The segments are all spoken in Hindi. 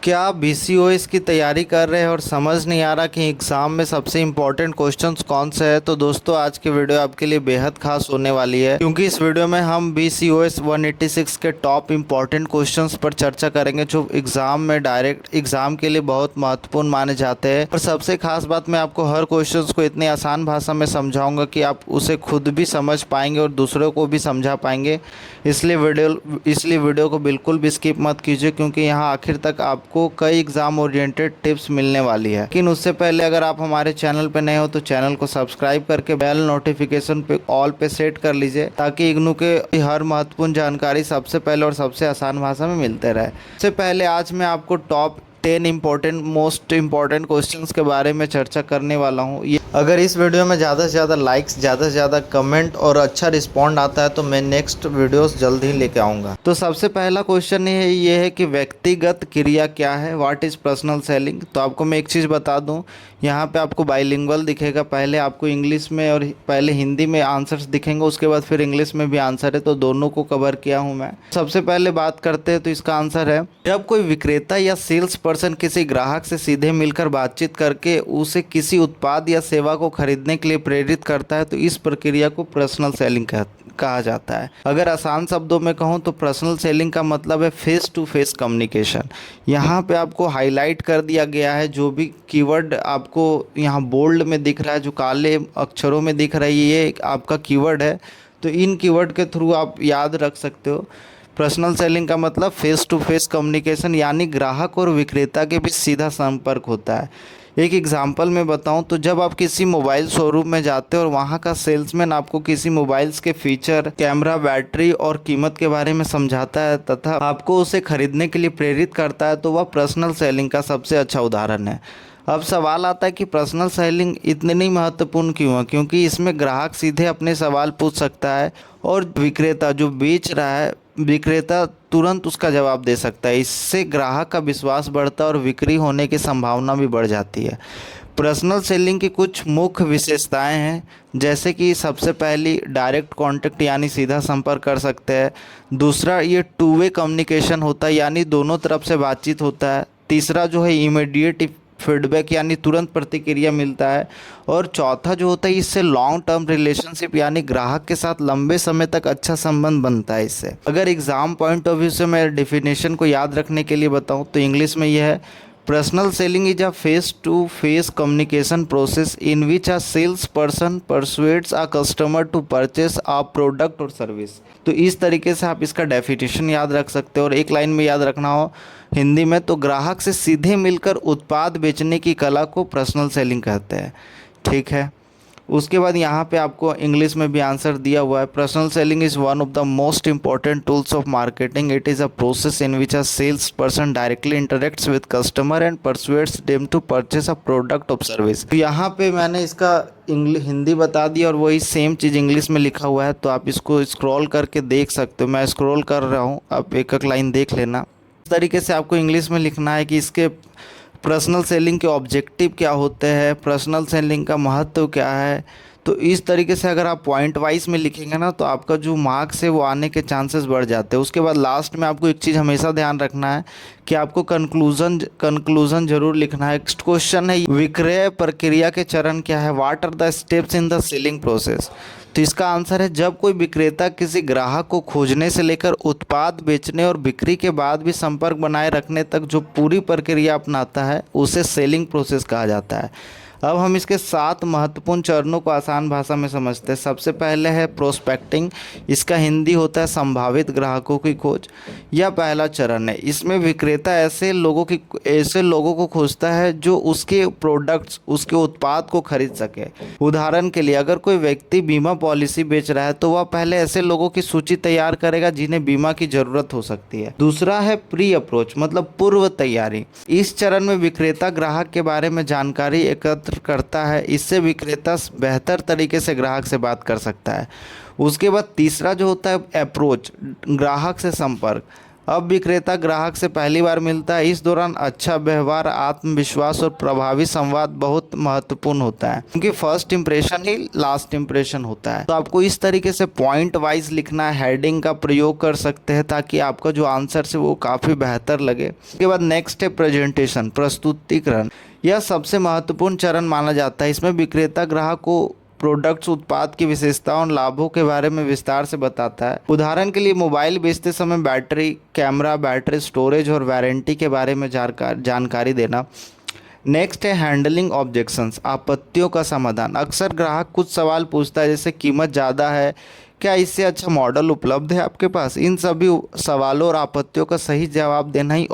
क्या आप BCOS की तैयारी कर रहे हैं और समझ नहीं आ रहा कि एग्ज़ाम में सबसे इम्पोर्टेंट क्वेश्चंस कौन से है? तो दोस्तों आज की वीडियो आपके लिए बेहद खास होने वाली है, क्योंकि इस वीडियो में हम BCOS 186 के टॉप इम्पोर्टेंट क्वेश्चंस पर चर्चा करेंगे जो एग्ज़ाम में डायरेक्ट एग्ज़ाम के लिए बहुत महत्वपूर्ण माने जाते हैं। और सबसे खास बात, मैं आपको हर क्वेश्चन को इतनी आसान भाषा में समझाऊँगा कि आप उसे खुद भी समझ पाएंगे और दूसरों को भी समझा पाएंगे। इसलिए वीडियो को बिल्कुल भी स्किप मत कीजिए, क्योंकि यहाँ आखिर तक आपको कई एग्जाम ओरिएंटेड टिप्स मिलने वाली है। लेकिन उससे पहले अगर आप हमारे चैनल पे नए हो तो चैनल को सब्सक्राइब करके बेल नोटिफिकेशन पे ऑल पे सेट कर लीजिए, ताकि इग्नू के हर महत्वपूर्ण जानकारी सबसे पहले और सबसे आसान भाषा में मिलते रहे। इससे पहले आज मैं आपको टॉप 10 मोस्ट इम्पॉर्टेंट क्वेश्चंस के बारे में चर्चा करने वाला हूँ। ये अगर इस वीडियो में ज़्यादा से ज़्यादा लाइक्स, ज़्यादा से ज़्यादा कमेंट और अच्छा रिस्पॉन्ड आता है तो मैं नेक्स्ट वीडियोस जल्द ही लेके आऊँगा। तो सबसे पहला क्वेश्चन ये है कि व्यक्तिगत क्रिया क्या है? What is personal selling? तो आपको मैं एक चीज़ बता दूँ, यहाँ पे आपको बाइलिंगुअल दिखेगा। पहले आपको इंग्लिश में और पहले हिंदी में आंसर्स दिखेंगे, उसके बाद फिर इंग्लिश में भी आंसर है, तो दोनों को कवर किया हूँ मैं। सबसे पहले बात करते हैं, तो इसका आंसर है, जब कोई विक्रेता या सेल्स पर्सन किसी ग्राहक से सीधे मिलकर बातचीत करके उसे किसी उत्पाद या सेवा को खरीदने के लिए प्रेरित करता है तो इस प्रक्रिया को पर्सनल सेलिंग कहा जाता है। अगर आसान शब्दों में कहूँ तो पर्सनल सेलिंग का मतलब है फेस टू फेस कम्युनिकेशन। यहाँ पे आपको हाईलाइट कर दिया गया है, जो भी कीवर्ड आपको यहाँ बोल्ड में दिख रहा है, जो काले अक्षरों में दिख रहा है, ये आपका कीवर्ड है। तो इन कीवर्ड के थ्रू आप याद रख सकते हो। पर्सनल सेलिंग का मतलब फेस टू फेस कम्युनिकेशन, यानी ग्राहक और विक्रेता के बीच सीधा संपर्क होता है। एक एग्जांपल में बताऊं तो जब आप किसी मोबाइल शोरूम में जाते हो और वहां का सेल्समैन आपको किसी मोबाइल्स के फीचर, कैमरा, बैटरी और कीमत के बारे में समझाता है तथा आपको उसे खरीदने के लिए प्रेरित करता है, तो वह पर्सनल सेलिंग का सबसे अच्छा उदाहरण है। अब सवाल आता है कि पर्सनल सेलिंग इतनी महत्वपूर्ण क्यों है? क्योंकि इसमें ग्राहक सीधे अपने सवाल पूछ सकता है और विक्रेता जो बेच रहा है, विक्रेता तुरंत उसका जवाब दे सकता है। इससे ग्राहक का विश्वास बढ़ता है और बिक्री होने की संभावना भी बढ़ जाती है। पर्सनल सेलिंग की कुछ मुख्य विशेषताएं हैं, जैसे कि सबसे पहली डायरेक्ट कांटेक्ट, यानी सीधा संपर्क कर सकते हैं। दूसरा, ये टू वे कम्युनिकेशन होता है, यानी दोनों तरफ से बातचीत होता है। तीसरा जो है इमीडिएट फीडबैक, यानी तुरंत प्रतिक्रिया मिलता है। और चौथा जो होता है, इससे लॉन्ग टर्म रिलेशनशिप, यानी ग्राहक के साथ लंबे समय तक अच्छा संबंध बनता है इससे। अगर एग्जाम पॉइंट ऑफ व्यू से मैं डेफिनेशन को याद रखने के लिए बताऊं तो इंग्लिश में यह है, personal selling is a face to face communication process in which a sales person persuades a customer to purchase a product और सर्विस। तो इस तरीके से आप इसका डेफिनेशन याद रख सकते हो। और एक लाइन में याद रखना हो हिंदी में, तो ग्राहक से सीधे मिलकर उत्पाद बेचने की कला को पर्सनल सेलिंग कहते हैं। ठीक है, उसके बाद यहाँ पे आपको इंग्लिश में भी आंसर दिया हुआ है। Personal selling is one of the most important tools of marketing. It is a process in which a sales person directly interacts with customer and persuades them to purchase a product of service. तो यहाँ पे मैंने इसका हिंदी बता दी और वही सेम चीज़ इंग्लिश में लिखा हुआ है, तो आप इसको स्क्रॉल करके देख सकते हो। मैं स्क्रॉल कर रहा हूँ, आप एक एक लाइन देख लेना। इस तरीके से आपको इंग्लिश में लिखना है कि इसके पर्सनल सेलिंग के ऑब्जेक्टिव क्या होते हैं, पर्सनल सेलिंग का महत्व क्या है। तो इस तरीके से अगर आप पॉइंट वाइज में लिखेंगे ना, तो आपका जो मार्क्स है वो आने के चांसेस बढ़ जाते हैं। उसके बाद लास्ट में आपको एक चीज़ हमेशा ध्यान रखना है कि आपको कंक्लूजन जरूर लिखना है। नेक्स्ट क्वेश्चन है, विक्रय प्रक्रिया के चरण क्या है? What are the steps in the selling process? तो इसका आंसर है, जब कोई विक्रेता किसी ग्राहक को खोजने से लेकर उत्पाद बेचने और बिक्री के बाद भी संपर्क बनाए रखने तक जो पूरी प्रक्रिया अपनाता है, उसे सेलिंग प्रोसेस कहा जाता है। अब हम इसके 7 महत्वपूर्ण चरणों को आसान भाषा में समझते हैं। सबसे पहले है प्रोस्पेक्टिंग, इसका हिंदी होता है संभावित ग्राहकों की खोज। यह पहला चरण है। इसमें विक्रेता ऐसे लोगों को खोजता है जो उसके प्रोडक्ट्स, उसके उत्पाद को खरीद सके। उदाहरण के लिए, अगर कोई व्यक्ति बीमा पॉलिसी बेच रहा है तो वह पहले ऐसे लोगों की सूची तैयार करेगा जिन्हें बीमा की जरूरत हो सकती है। दूसरा है प्री अप्रोच, मतलब पूर्व तैयारी। इस चरण में विक्रेता ग्राहक के बारे में जानकारी एकत्र करता है, इससे विक्रेता बेहतर तरीके से ग्राहक से बात कर सकता है। उसके बाद तीसरा जो होता है अप्रोच, ग्राहक से संपर्क। अब विक्रेता ग्राहक से पहली बार मिलता है, इस दौरान अच्छा व्यवहार, आत्मविश्वास और प्रभावी संवाद बहुत महत्वपूर्ण होता है, क्योंकि फर्स्ट इंप्रेशन ही लास्ट इंप्रेशन होता है। तो आपको इस तरीके से पॉइंट वाइज लिखना है, हेडिंग का प्रयोग कर सकते हैं ताकि आपका जो आंसर है वो काफ़ी बेहतर लगे। उसके बाद नेक्स्ट है प्रेजेंटेशन, प्रस्तुतिकरण। यह सबसे महत्वपूर्ण चरण माना जाता है। इसमें विक्रेता ग्राहक को प्रोडक्ट्स, उत्पाद की विशेषताओं और लाभों के बारे में विस्तार से बताता है। उदाहरण के लिए मोबाइल बेचते समय बैटरी, कैमरा, बैटरी स्टोरेज और वारंटी के बारे में जानकारी देना। नेक्स्ट है हैंडलिंग ऑब्जेक्शंस, आपत्तियों का समाधान। अक्सर ग्राहक कुछ सवाल पूछता है, जैसे कीमत ज़्यादा है, क्या इससे अच्छा मॉडल उपलब्ध है आपके पास। इन सभी सवालों और आपत्तियों का सही जवाब देना ही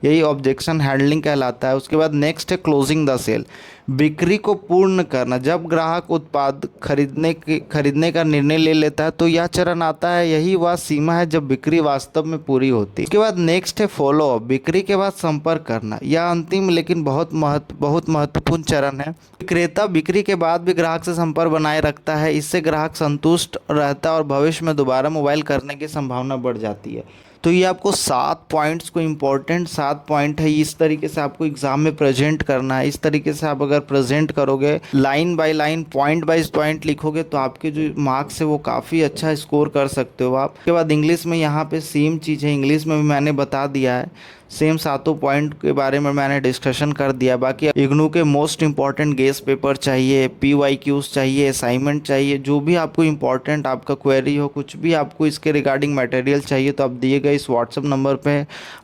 यही ऑब्जेक्शन हैंडलिंग कहलाता है। उसके बाद नेक्स्ट है क्लोजिंग द सेल, बिक्री को पूर्ण करना। जब ग्राहक उत्पाद खरीदने का निर्णय ले लेता है तो यह चरण आता है, यही वह सीमा है जब बिक्री वास्तव में पूरी होती है। उसके बाद नेक्स्ट है फॉलो अप, बिक्री के बाद संपर्क करना। यह अंतिम लेकिन बहुत महत्वपूर्ण चरण है। विक्रेता बिक्री के बाद भी ग्राहक से संपर्क बनाए रखता है, इससे ग्राहक संतुष्ट रहता है और भविष्य में दोबारा मोबाइल करने की संभावना बढ़ जाती है। तो ये आपको 7 पॉइंट्स को, इम्पोर्टेंट 7 पॉइंट है, इस तरीके से आपको एग्जाम में प्रेजेंट करना है। इस तरीके से आप अगर प्रेजेंट करोगे, line by line, point by point लिखोगे, तो आपके जो मार्क्स है वो काफ़ी अच्छा स्कोर कर सकते हो आप। उसके बाद इंग्लिश में यहाँ पे सेम चीज़ है, इंग्लिश में भी मैंने बता दिया है, सेम 7 पॉइंट के बारे में मैंने डिस्कशन कर दिया। बाकी इग्नू के मोस्ट इंपॉर्टेंट गेस्ट पेपर चाहिए, PYQs चाहिए, असाइनमेंट चाहिए, जो भी आपको इंपॉर्टेंट आपका क्वेरी हो, कुछ भी आपको इसके रिगार्डिंग मटेरियल चाहिए, तो आप दिए गए इस व्हाट्सअप नंबर पे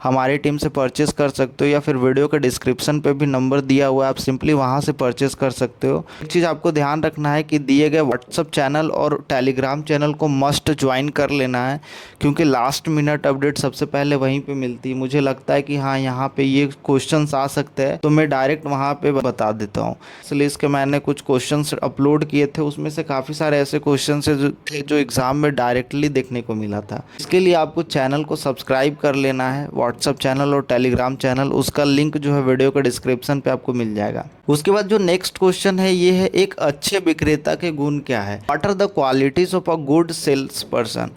हमारी टीम से परचेस कर सकते हो, या फिर वीडियो के डिस्क्रिप्शन पे भी नंबर दिया हुआ है, आप सिंपली वहाँ से परचेस कर सकते हो। एक चीज़ आपको ध्यान रखना है कि दिए गए व्हाट्सअप चैनल और टेलीग्राम चैनल को मस्ट ज्वाइन कर लेना है, क्योंकि लास्ट मिनट अपडेट सबसे पहले वहीं पर मिलती है। मुझे लगता है कि हाँ, यहाँ पे ये क्वेश्चंस आ सकते हैं, तो मैं डायरेक्ट वहाँ पे बता देता हूँ। इसलिए इसके मैंने कुछ क्वेश्चंस अपलोड किए थे, उसमें से काफ़ी सारे ऐसे क्वेश्चंस जो एग्ज़ाम में डायरेक्टली देखने को मिला था। इसके लिए आपको चैनल को सब्सक्राइब कर लेना है, व्हाट्सअप चैनल और टेलीग्राम चैनल, उसका लिंक जो है वीडियो के डिस्क्रिप्शन पे आपको मिल जाएगा। उसके बाद जो नेक्स्ट क्वेश्चन है ये है, एक अच्छे विक्रेता के गुण क्या है। What are the qualities of a good salesperson.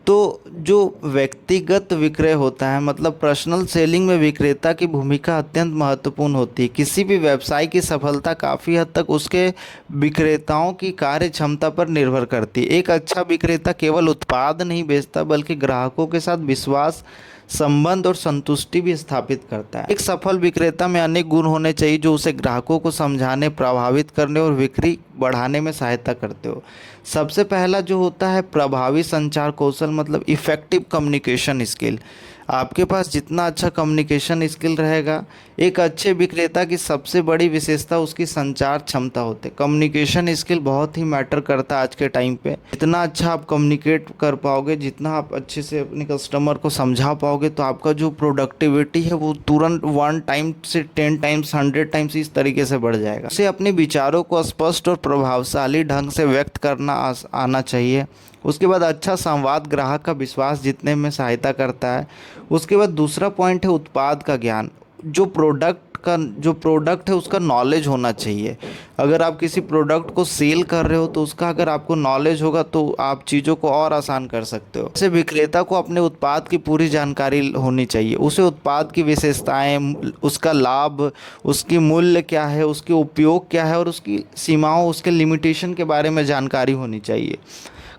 तो जो व्यक्तिगत विक्रय होता है, मतलब पर्सनल सेलिंग में विक्रेता की भूमिका अत्यंत महत्वपूर्ण होती है। किसी भी व्यवसाय की सफलता काफ़ी हद तक उसके विक्रेताओं की कार्य क्षमता पर निर्भर करती है। एक अच्छा विक्रेता केवल उत्पाद नहीं बेचता, बल्कि ग्राहकों के साथ विश्वास, संबंध और संतुष्टि भी स्थापित करता है। एक सफल विक्रेता में अनेक गुण होने चाहिए जो उसे ग्राहकों को समझाने, प्रभावित करने और बिक्री बढ़ाने में सहायता करते हो। सबसे पहला जो होता है प्रभावी संचार कौशल, मतलब इफ़ेक्टिव कम्युनिकेशन स्किल। आपके पास जितना अच्छा कम्युनिकेशन स्किल रहेगा, एक अच्छे विक्रेता की सबसे बड़ी विशेषता उसकी संचार क्षमता होती है। कम्युनिकेशन स्किल बहुत ही मैटर करता है आज के टाइम पे। जितना अच्छा आप कम्युनिकेट कर पाओगे, जितना आप अच्छे से अपने कस्टमर को समझा पाओगे, तो आपका जो प्रोडक्टिविटी है वो तुरंत 1 टाइम से 10 टाइम्स, 100 टाइम्स इस तरीके से बढ़ जाएगा। उसे अपने विचारों को स्पष्ट और प्रभावशाली ढंग से व्यक्त करना आना चाहिए। उसके बाद अच्छा संवाद ग्राहक का विश्वास जीतने में सहायता करता है। उसके बाद दूसरा पॉइंट है उत्पाद का ज्ञान। जो प्रोडक्ट है उसका नॉलेज होना चाहिए। अगर आप किसी प्रोडक्ट को सेल कर रहे हो तो उसका अगर आपको नॉलेज होगा तो आप चीज़ों को और आसान कर सकते हो। जैसे विक्रेता को अपने उत्पाद की पूरी जानकारी होनी चाहिए। उसे उत्पाद की विशेषताएं, उसका लाभ, उसकी मूल्य क्या है, उसके उपयोग क्या है और उसकी सीमाओं, उसके लिमिटेशन के बारे में जानकारी होनी चाहिए।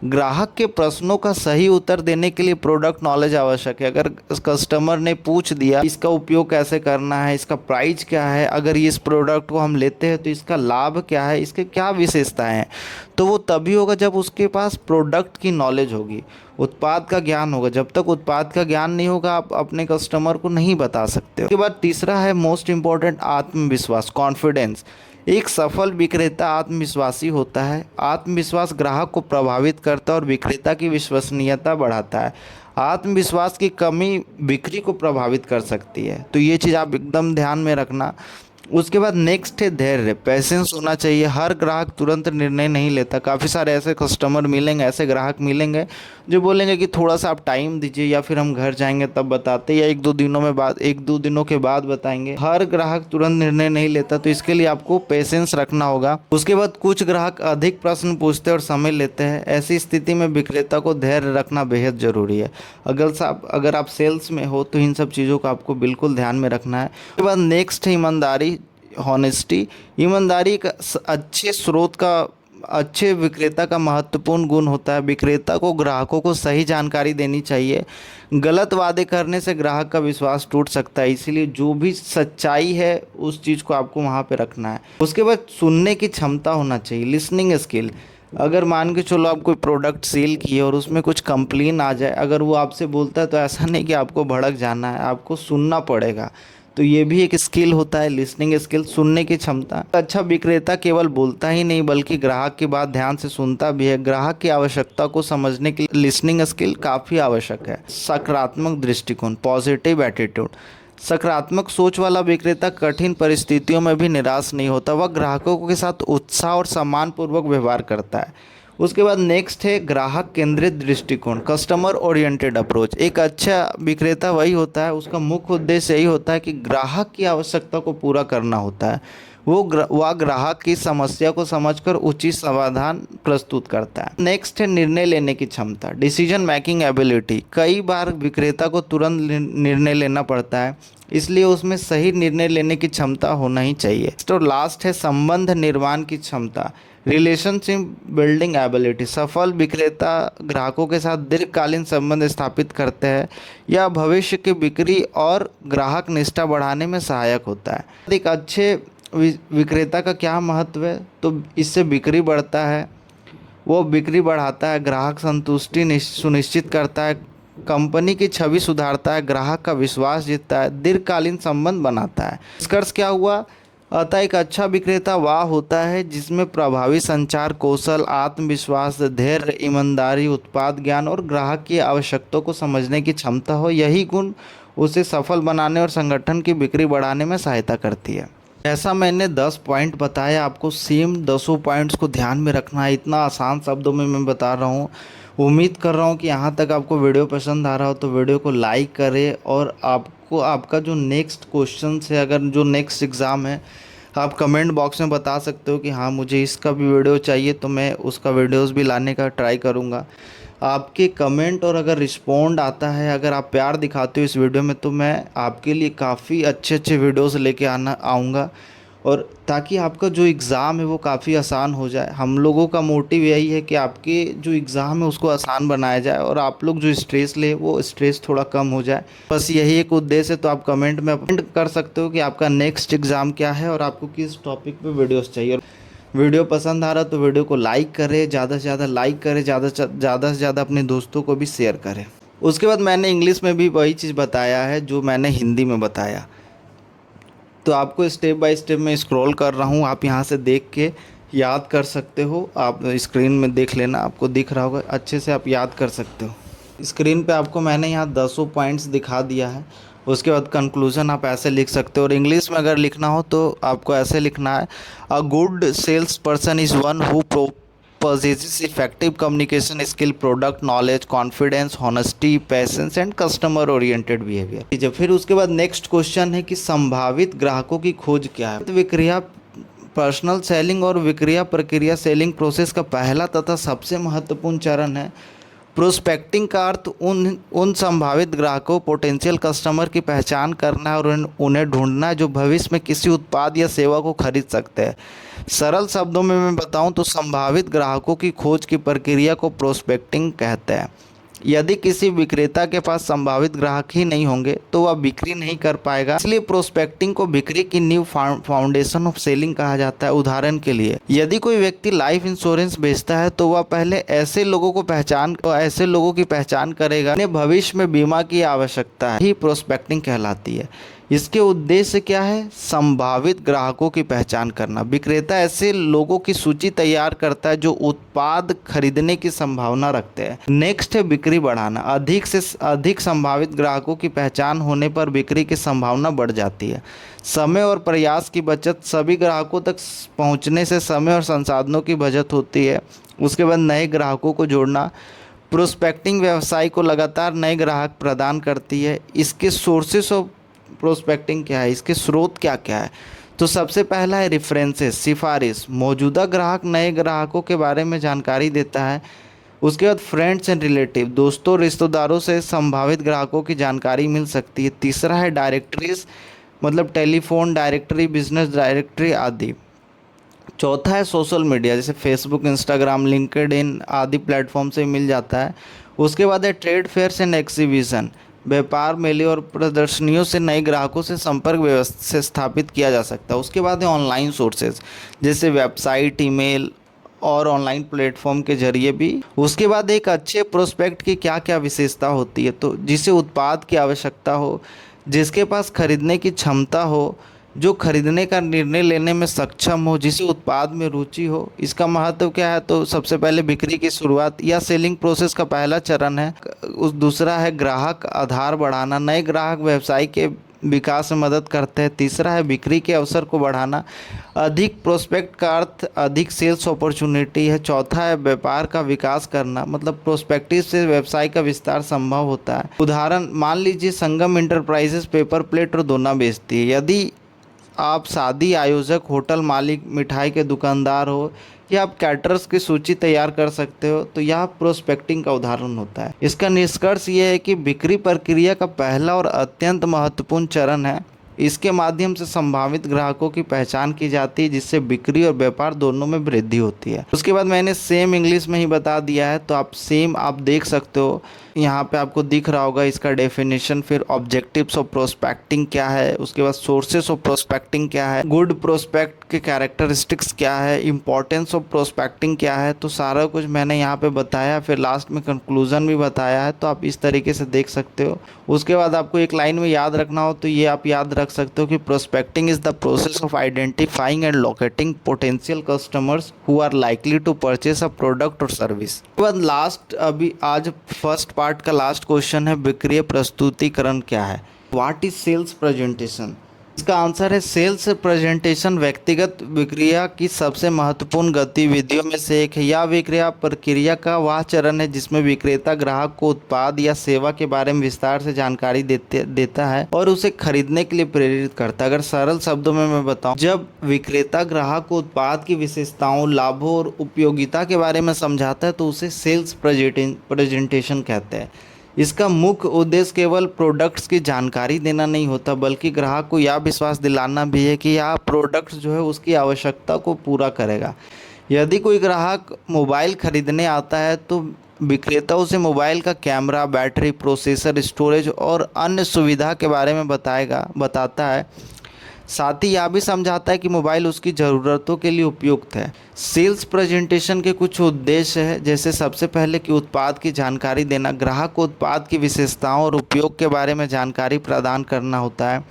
ग्राहक के प्रश्नों का सही उत्तर देने के लिए प्रोडक्ट नॉलेज आवश्यक है। अगर कस्टमर ने पूछ दिया इसका उपयोग कैसे करना है, इसका प्राइस क्या है, अगर इस प्रोडक्ट को हम लेते हैं तो इसका लाभ क्या है, इसके क्या विशेषताएं हैं, तो वो तभी होगा जब उसके पास प्रोडक्ट की नॉलेज होगी, उत्पाद का ज्ञान होगा। जब तक उत्पाद का ज्ञान नहीं होगा आप अपने कस्टमर को नहीं बता सकते हो। उसके बाद तीसरा है मोस्ट इम्पॉर्टेंट, आत्मविश्वास, कॉन्फिडेंस। एक सफल विक्रेता आत्मविश्वासी होता है। आत्मविश्वास ग्राहक को प्रभावित करता है और विक्रेता की विश्वसनीयता बढ़ाता है। आत्मविश्वास की कमी बिक्री को प्रभावित कर सकती है, तो ये चीज़ आप एकदम ध्यान में रखना। उसके बाद नेक्स्ट है धैर्य, पेशेंस होना चाहिए। हर ग्राहक तुरंत निर्णय नहीं लेता। काफ़ी सारे ऐसे कस्टमर मिलेंगे, ऐसे ग्राहक मिलेंगे जो बोलेंगे कि थोड़ा सा आप टाइम दीजिए, या फिर हम घर जाएंगे तब बताते, या एक दो दिनों के बाद बताएंगे। हर ग्राहक तुरंत निर्णय नहीं लेता, तो इसके लिए आपको पेशेंस रखना होगा। उसके बाद कुछ ग्राहक अधिक प्रश्न पूछते और समय लेते हैं। ऐसी स्थिति में विक्रेता को धैर्य रखना बेहद ज़रूरी है। अगर आप सेल्स में हो तो इन सब चीज़ों को आपको बिल्कुल ध्यान में रखना है। उसके बाद नेक्स्ट है ईमानदारी, हॉनेस्टी। ईमानदारी एक अच्छे विक्रेता का महत्वपूर्ण गुण होता है। विक्रेता को ग्राहकों को सही जानकारी देनी चाहिए। गलत वादे करने से ग्राहक का विश्वास टूट सकता है, इसीलिए जो भी सच्चाई है उस चीज़ को आपको वहाँ पे रखना है। उसके बाद सुनने की क्षमता होना चाहिए, लिसनिंग स्किल। अगर मान के चलो आप कोई प्रोडक्ट सेल किए और उसमें कुछ कंप्लेन आ जाए, अगर वो आपसे बोलता है तो ऐसा नहीं कि आपको भड़क जाना है, आपको सुनना पड़ेगा। तो ये भी एक स्किल होता है, लिसनिंग स्किल, सुनने की क्षमता। अच्छा विक्रेता केवल बोलता ही नहीं बल्कि ग्राहक की बात ध्यान से सुनता भी है। ग्राहक की आवश्यकता को समझने के लिए लिसनिंग स्किल काफ़ी आवश्यक है। सकारात्मक दृष्टिकोण, पॉजिटिव एटीट्यूड। सकारात्मक सोच वाला विक्रेता कठिन परिस्थितियों में भी निराश नहीं होता। वह ग्राहकों के साथ उत्साह और सम्मानपूर्वक व्यवहार करता है। उसके बाद नेक्स्ट है ग्राहक केंद्रित दृष्टिकोण, कस्टमर ओरिएंटेड अप्रोच। एक अच्छा विक्रेता वही होता है, उसका मुख्य उद्देश्य यही होता है कि ग्राहक की आवश्यकता को पूरा करना होता है। वह ग्राहक की समस्या को समझकर उचित समाधान प्रस्तुत करता है। नेक्स्ट है निर्णय लेने की क्षमता, डिसीजन मेकिंग एबिलिटी। कई बार विक्रेता को तुरंत निर्णय लेना पड़ता है, इसलिए उसमें सही निर्णय लेने की क्षमता होना ही चाहिए। तो लास्ट है संबंध निर्माण की क्षमता, रिलेशनशिप बिल्डिंग एबिलिटी। सफल विक्रेता ग्राहकों के साथ दीर्घकालीन संबंध स्थापित करते हैं। यह भविष्य की बिक्री और ग्राहक निष्ठा बढ़ाने में सहायक होता है। एक अच्छे विक्रेता का क्या महत्व है, तो इससे बिक्री बढ़ता है, वो बिक्री बढ़ाता है, ग्राहक संतुष्टि सुनिश्चित करता है, कंपनी की छवि सुधारता है, ग्राहक का विश्वास जीतता है, दीर्घकालीन संबंध बनाता है। निष्कर्ष क्या हुआ? अतः एक अच्छा विक्रेता वह होता है जिसमें प्रभावी संचार कौशल, आत्मविश्वास, धैर्य, ईमानदारी, उत्पाद ज्ञान और ग्राहक की आवश्यकताओं को समझने की क्षमता हो। यही गुण उसे सफल बनाने और संगठन की बिक्री बढ़ाने में सहायता करती है। जैसा मैंने 10 पॉइंट बताया, आपको सेम 10 पॉइंट्स को ध्यान में रखना है। इतना आसान शब्दों में मैं बता रहा हूँ। उम्मीद कर रहा हूँ कि यहाँ तक आपको वीडियो पसंद आ रहा हो तो वीडियो को लाइक करें, और आपका जो नेक्स्ट क्वेश्चन है, अगर जो नेक्स्ट एग्ज़ाम है, आप कमेंट बॉक्स में बता सकते हो कि हाँ मुझे इसका भी वीडियो चाहिए, तो मैं उसका वीडियोस भी लाने का ट्राई करूँगा। आपके कमेंट और अगर रिस्पॉन्ड आता है, अगर आप प्यार दिखाते हो इस वीडियो में, तो मैं आपके लिए काफ़ी अच्छे वीडियोस लेके आऊँगा, और ताकि आपका जो एग्ज़ाम है वो काफ़ी आसान हो जाए। हम लोगों का मोटिव यही है कि आपके जो एग्ज़ाम है उसको आसान बनाया जाए, और आप लोग जो स्ट्रेस ले वो स्ट्रेस थोड़ा कम हो जाए। बस यही एक उद्देश्य है। तो आप कमेंट में कर सकते हो कि आपका नेक्स्ट एग्ज़ाम क्या है और आपको किस टॉपिक पे वीडियोस चाहिए। वीडियो पसंद आ रहा तो वीडियो को लाइक करें, ज़्यादा से ज़्यादा लाइक करें, ज़्यादा से ज़्यादा अपने दोस्तों को भी शेयर करें। उसके बाद मैंने इंग्लिश में भी वही चीज़ बताया है जो मैंने हिंदी में बताया, तो आपको स्टेप बाय स्टेप मैं स्क्रॉल कर रहा हूँ, आप यहाँ से देख के याद कर सकते हो। आप स्क्रीन में देख लेना, आपको दिख रहा होगा, अच्छे से आप याद कर सकते हो। स्क्रीन पे आपको मैंने यहाँ 10 पॉइंट्स दिखा दिया है। उसके बाद कंक्लूजन आप ऐसे लिख सकते हो, और इंग्लिश में अगर लिखना हो तो आपको ऐसे लिखना है, a good salesperson is one who possesses effective communication skill, product knowledge, confidence, honesty, patience and customer oriented behavior। फिर उसके बाद नेक्स्ट क्वेश्चन है कि संभावित ग्राहकों की खोज क्या है। तो विक्रिया पर्सनल सेलिंग और विक्रिया प्रक्रिया सेलिंग प्रोसेस का पहला तथा सबसे महत्वपूर्ण चरण है। प्रोस्पेक्टिंग का अर्थ उन संभावित ग्राहकों, पोटेंशियल कस्टमर की पहचान करना है और उन्हें ढूंढना है जो भविष्य में किसी उत्पाद या सेवा को खरीद सकते हैं। सरल शब्दों में मैं बताऊं तो संभावित ग्राहकों की खोज की प्रक्रिया को प्रोस्पेक्टिंग कहते हैं। यदि किसी विक्रेता के पास संभावित ग्राहक ही नहीं होंगे तो वह बिक्री नहीं कर पाएगा, इसलिए प्रोस्पेक्टिंग को बिक्री की न्यू फाउंडेशन ऑफ सेलिंग कहा जाता है। उदाहरण के लिए, यदि कोई व्यक्ति लाइफ इंश्योरेंस बेचता है तो वह पहले ऐसे लोगों की पहचान करेगा जिन्हें भविष्य में बीमा की आवश्यकता है, ही प्रोस्पेक्टिंग कहलाती है। इसके उद्देश्य क्या है? संभावित ग्राहकों की पहचान करना। विक्रेता ऐसे लोगों की सूची तैयार करता है जो उत्पाद खरीदने की संभावना रखते हैं। नेक्स्ट है बिक्री बढ़ाना। अधिक से अधिक संभावित ग्राहकों की पहचान होने पर बिक्री की संभावना बढ़ जाती है। समय और प्रयास की बचत। सभी ग्राहकों तक पहुंचने से समय और संसाधनों की बचत होती है। उसके बाद नए ग्राहकों को जोड़ना। प्रोस्पेक्टिंग व्यवसाय को लगातार नए ग्राहक प्रदान करती है। इसके सोर्सेस ऑफ प्रोस्पेक्टिंग क्या है, इसके स्रोत क्या क्या है? तो सबसे पहला है रेफरेंसेस, सिफारिश। मौजूदा ग्राहक नए ग्राहकों के बारे में जानकारी देता है। उसके बाद फ्रेंड्स एंड रिलेटिव, दोस्तों रिश्तेदारों से संभावित ग्राहकों की जानकारी मिल सकती है। तीसरा है डायरेक्टरीज, मतलब टेलीफोन डायरेक्टरी, बिजनेस डायरेक्टरी आदि। चौथा है सोशल मीडिया, जैसे फेसबुक, इंस्टाग्राम, लिंक्डइन आदि प्लेटफॉर्म से मिल जाता है। उसके बाद है ट्रेड फेयर्स एंड एग्जीबिशन, व्यापार मेले और प्रदर्शनियों से नए ग्राहकों से संपर्क व्यवस्था स्थापित किया जा सकता है। उसके बाद है ऑनलाइन सोर्सेज, जैसे वेबसाइट, ईमेल और ऑनलाइन प्लेटफॉर्म के जरिए भी। उसके बाद एक अच्छे प्रोस्पेक्ट की क्या क्या विशेषता होती है, तो जिसे उत्पाद की आवश्यकता हो, जिसके पास खरीदने की क्षमता हो, जो खरीदने का निर्णय लेने में सक्षम हो, जिसे उत्पाद में रुचि हो। इसका महत्व क्या है? तो सबसे पहले बिक्री की शुरुआत या सेलिंग प्रोसेस का पहला चरण है। दूसरा है ग्राहक आधार बढ़ाना, नए ग्राहक व्यवसाय के विकास में मदद करते हैं। तीसरा है बिक्री के अवसर को बढ़ाना, अधिक प्रोस्पेक्ट का अर्थ अधिक सेल्स अपॉर्चुनिटी है। चौथा है व्यापार का विकास करना, मतलब प्रोस्पेक्टिव से व्यवसाय का विस्तार संभव होता है। उदाहरण मान लीजिए संगम इंटरप्राइजेस पेपर प्लेट और दोना बेचती है। यदि आप शादी आयोजक, होटल मालिक, मिठाई के दुकानदार हो या आप कैटरर्स की सूची तैयार कर सकते हो, तो यह प्रोस्पेक्टिंग का उदाहरण होता है। इसका निष्कर्ष ये है कि बिक्री प्रक्रिया का पहला और अत्यंत महत्वपूर्ण चरण है। इसके माध्यम से संभावित ग्राहकों की पहचान की जाती है, जिससे बिक्री और व्यापार दोनों में वृद्धि होती है। उसके बाद मैंने सेम इंग्लिश में ही बता दिया है, तो आप सेम आप देख सकते हो, यहाँ पे आपको दिख रहा होगा इसका डेफिनेशन। फिर ऑब्जेक्टिव्स ऑफ प्रोस्पेक्टिंग क्या है, उसके बाद सोर्सेस ऑफ प्रोस्पेक्टिंग क्या है, गुड प्रोस्पेक्ट के कैरेक्टरिस्टिक्स क्या है, इंपॉर्टेंस ऑफ प्रोस्पेक्टिंग क्या है, तो सारा कुछ मैंने यहाँ पे बताया। फिर लास्ट में कंक्लूजन भी बताया है, तो आप इस तरीके से देख सकते हो। उसके बाद आपको एक लाइन में याद रखना हो तो ये आप याद रख सकते हो कि prospecting is the process of identifying and locating potential customers who are likely to purchase a product और सर्विस। उसके बाद लास्ट, अभी आज फर्स्ट पार्ट का लास्ट क्वेश्चन है, विक्रय प्रस्तुतिकरण क्या है? What is sales presentation? इसका आंसर है सेल्स प्रेजेंटेशन व्यक्तिगत विक्रिया की सबसे महत्वपूर्ण गतिविधियों में से एक है। यह विक्रिया प्रक्रिया का वह चरण है जिसमें विक्रेता ग्राहक को उत्पाद या सेवा के बारे में विस्तार से जानकारी देता है और उसे खरीदने के लिए प्रेरित करता है। अगर सरल शब्दों में मैं बताऊं, जब विक्रेता ग्राहक को उत्पाद की विशेषताओं, लाभों और उपयोगिता के बारे में समझाता है तो उसे सेल्स प्रेजेंटेशन कहते हैं। इसका मुख्य उद्देश्य केवल प्रोडक्ट्स की जानकारी देना नहीं होता, बल्कि ग्राहक को यह विश्वास दिलाना भी है कि यह प्रोडक्ट्स जो है उसकी आवश्यकता को पूरा करेगा। यदि कोई ग्राहक मोबाइल खरीदने आता है तो विक्रेता उसे मोबाइल का कैमरा, बैटरी, प्रोसेसर, स्टोरेज और अन्य सुविधा के बारे में बताता है। साथ ही यह भी समझाता है कि मोबाइल उसकी ज़रूरतों के लिए उपयुक्त है। सेल्स प्रेजेंटेशन के कुछ उद्देश्य है, जैसे सबसे पहले कि उत्पाद की जानकारी देना, ग्राहक को उत्पाद की विशेषताओं और उपयोग के बारे में जानकारी प्रदान करना होता है।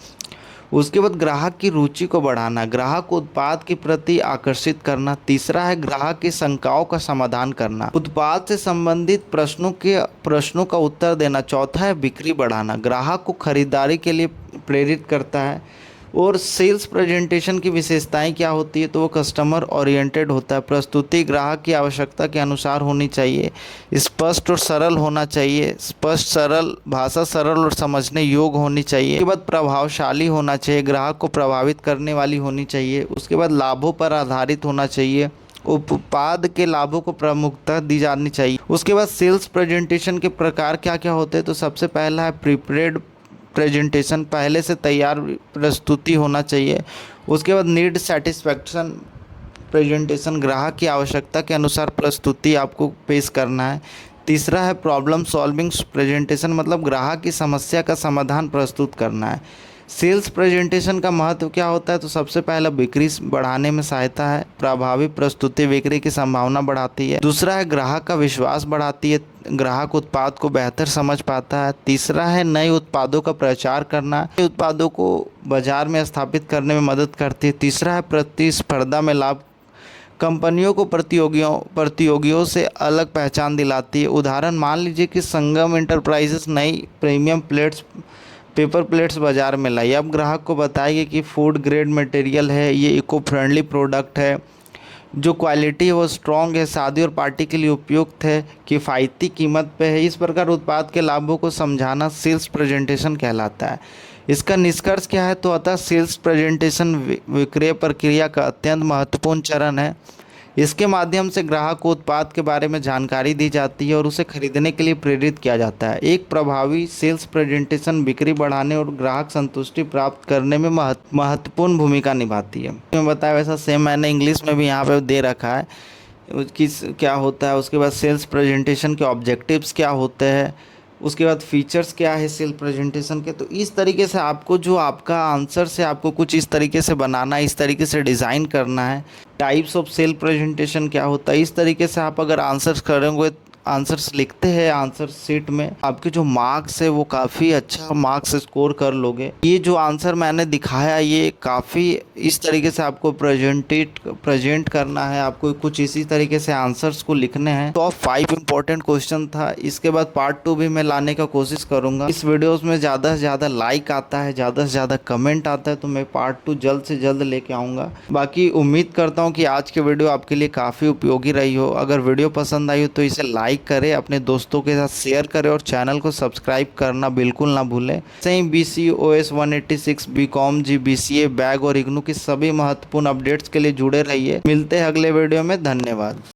उसके बाद ग्राहक की रुचि को बढ़ाना, ग्राहक को उत्पाद के प्रति आकर्षित करना। तीसरा है ग्राहक की शंकाओं का समाधान करना, उत्पाद से संबंधित प्रश्नों का उत्तर देना। चौथा है बिक्री बढ़ाना, ग्राहक को खरीदारी के लिए प्रेरित करता है। और सेल्स प्रेजेंटेशन की विशेषताएं क्या होती है, तो वो कस्टमर ओरिएंटेड होता है। प्रस्तुति ग्राहक की आवश्यकता के अनुसार होनी चाहिए, स्पष्ट और सरल होना चाहिए, स्पष्ट सरल भाषा, सरल और समझने योग्य होनी चाहिए। उसके बाद प्रभावशाली होना चाहिए, ग्राहक को प्रभावित करने वाली होनी चाहिए। उसके बाद लाभों पर आधारित होना चाहिए, उत्पाद के लाभों को प्रमुखता दी जानी चाहिए। उसके बाद सेल्स प्रेजेंटेशन के प्रकार क्या क्या होते हैं, तो सबसे पहला है प्रीपेड प्रेजेंटेशन, पहले से तैयार प्रस्तुति होना चाहिए। उसके बाद नीड सेटिस्फैक्शन प्रेजेंटेशन, ग्राहक की आवश्यकता के अनुसार प्रस्तुति आपको पेश करना है। तीसरा है प्रॉब्लम सॉल्विंग प्रेजेंटेशन, मतलब ग्राहक की समस्या का समाधान प्रस्तुत करना है। सेल्स प्रेजेंटेशन का महत्व क्या होता है? तो सबसे पहला बिक्री बढ़ाने में सहायता है, प्रभावी प्रस्तुति बिक्री की संभावना बढ़ाती है। दूसरा है ग्राहक का विश्वास बढ़ाती है, ग्राहक उत्पाद को बेहतर समझ पाता है। तीसरा है नए उत्पादों का प्रचार करना, नए उत्पादों को बाजार में स्थापित करने में मदद करती है। तीसरा है प्रतिस्पर्धा में लाभ, कंपनियों को प्रतियोगियों से अलग पहचान दिलाती है। उदाहरण मान लीजिए कि संगम इंटरप्राइजेस नई प्रीमियम पेपर प्लेट्स बाजार में लाई। अब ग्राहक को बताइए कि फूड ग्रेड मटेरियल है, ये इको फ्रेंडली प्रोडक्ट है, जो क्वालिटी है वो स्ट्रॉन्ग है, शादी और पार्टी के लिए उपयुक्त है, किफ़ायती कीमत पे है। इस प्रकार उत्पाद के लाभों को समझाना सेल्स प्रेजेंटेशन कहलाता है। इसका निष्कर्ष क्या है? तो अतः सेल्स प्रेजेंटेशन विक्रय प्रक्रिया का अत्यंत महत्वपूर्ण चरण है। इसके माध्यम से ग्राहक को उत्पाद के बारे में जानकारी दी जाती है और उसे खरीदने के लिए प्रेरित किया जाता है। एक प्रभावी सेल्स प्रेजेंटेशन बिक्री बढ़ाने और ग्राहक संतुष्टि प्राप्त करने में महत्वपूर्ण भूमिका निभाती है। मैं बताया वैसा सेम मैंने इंग्लिश में भी यहाँ पे दे रखा है उसकी क्या होता है। उसके बाद सेल्स प्रेजेंटेशन के ऑब्जेक्टिव्स क्या होते हैं, उसके बाद फीचर्स क्या है सेल प्रेजेंटेशन के। तो इस तरीके से आपको जो आपका आंसर से आपको कुछ इस तरीके से बनाना है, इस तरीके से डिज़ाइन करना है। टाइप्स ऑफ सेल प्रेजेंटेशन क्या होता है, इस तरीके से आप अगर आंसर्स करेंगे, आंसर्स लिखते हैं आंसर शीट में, आपके जो मार्क्स है वो काफ़ी अच्छा मार्क्स स्कोर कर लोगे। ये जो आंसर मैंने दिखाया ये काफ़ी इस तरीके से आपको प्रेजेंट करना है, आपको कुछ इसी तरीके से आंसर्स को लिखने हैं। तो 5 इंपॉर्टेंट क्वेश्चन था। इसके बाद पार्ट 2 भी मैं लाने का कोशिश करूँगा। इस वीडियोज़ में ज़्यादा से ज़्यादा लाइक आता है, ज़्यादा से ज़्यादा कमेंट आता है, तो मैं पार्ट 2 जल्द से जल्द लेके आऊँगा। बाकी उम्मीद करता हूँ कि आज की वीडियो आपके लिए काफ़ी उपयोगी रही हो। अगर वीडियो पसंद आई हो तो इसे लाइक करें, अपने दोस्तों के साथ शेयर करें और चैनल को सब्सक्राइब करना बिल्कुल ना भूलें। सही BCOS 186 BCom BCA बैग और इग्नू की सभी महत्वपूर्ण अपडेट्स के लिए जुड़े रहिए। मिलते हैं अगले वीडियो में। धन्यवाद।